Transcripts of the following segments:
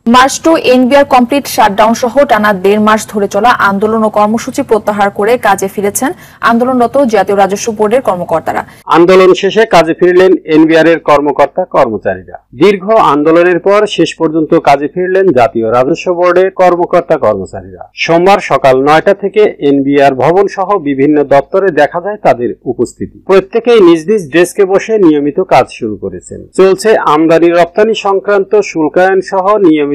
March two NBR complete shutdown সহ টানা ১.৫ মাস ধরে চলা আন্দোলন ও কর্মসূচি প্রত্যাহার করে কাজে ফিরেছেন আন্দোলনরত জাতীয় রাজস্ব বোর্ডের কর্মকর্তারা। আন্দোলন শেষে কাজে ফিরলেন এনবিআর এর কর্মকর্তা কর্মচারীরা। দীর্ঘ আন্দোলনের পর শেষ পর্যন্ত কাজে ফিরলেন জাতীয় রাজস্ব বোর্ডের কর্মকর্তা কর্মচারীরা। সোমবার সকাল ৯টা থেকে এনবিআর ভবন সহ বিভিন্ন দপ্তরে দেখা যায় তাদের উপস্থিতি। প্রত্যেকেই নিজ নিজ ডেস্কে বসে নিয়মিত কাজ শুরু করেছেন। চলছে আমদানি রপ্তানি সংক্রান্ত শুল্কায়ন সহ নিয়মিত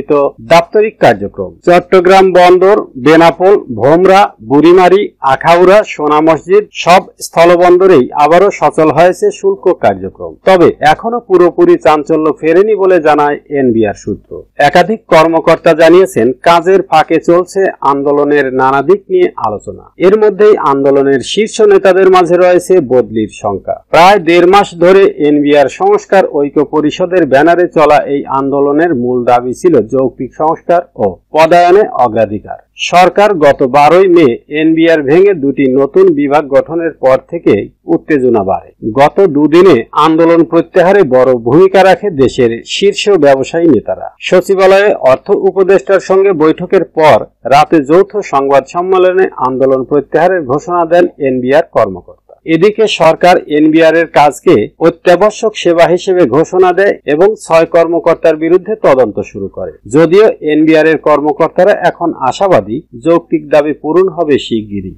দাপ্তরিক কার্যক্রম। চট্টগ্রাম বন্দর, বেনাপোল, ভোমরা, বুড়িমারি, আখাউড়া, সোনা মসজিদ সব স্থলবন্দরেই আবারও সচল হয়েছে শুল্ক কার্যক্রম। তবে এখনো পুরোপুরি চাঞ্চল্য ফেরেনি বলে জানায় এনবিআর সূত্র। একাধিক কর্মকর্তা জানিয়েছেন, কাজের ফাঁকে চলছে আন্দোলনের নানা দিক নিয়ে আলোচনা। এর মধ্যেই আন্দোলনের শীর্ষ নেতাদের মাঝে রয়েছে বদলির শঙ্কা। প্রায় ১.৫ মাস ধরে এনবিআর সংস্কার ঐক্য পরিষদের ব্যানারে চলা এই আন্দোলনের মূল দাবি ছিল যৌক্তিক সংস্কার ও পদায়নে অগ্রাধিকার। সরকার গত ১২ই মে এনবিআর ভেঙে দুটি নতুন বিভাগ গঠনের পর থেকে উত্তেজনা বাড়ে। গত দুদিনে আন্দোলন প্রত্যাহারে বড় ভূমিকা রাখে দেশের শীর্ষ ব্যবসায়ী নেতারা। সচিবালয়ে অর্থ উপদেষ্টার সঙ্গে বৈঠকের পর রাতে যৌথ সংবাদ সম্মেলনে আন্দোলন প্রত্যাহারের ঘোষণা দেন এনবিআর কর্মকর্তা। এদিকে সরকার এনবিআর এর কাজকে অত্যাবশ্যক সেবা হিসেবে ঘোষণা দেয় এবং ৬ কর্মকর্তার বিরুদ্ধে তদন্ত শুরু করে। যদিও এনবিআর এর কর্মকর্তারা এখন আশাবাদী যৌক্তিক দাবি পূরণ হবে শিগগিরই।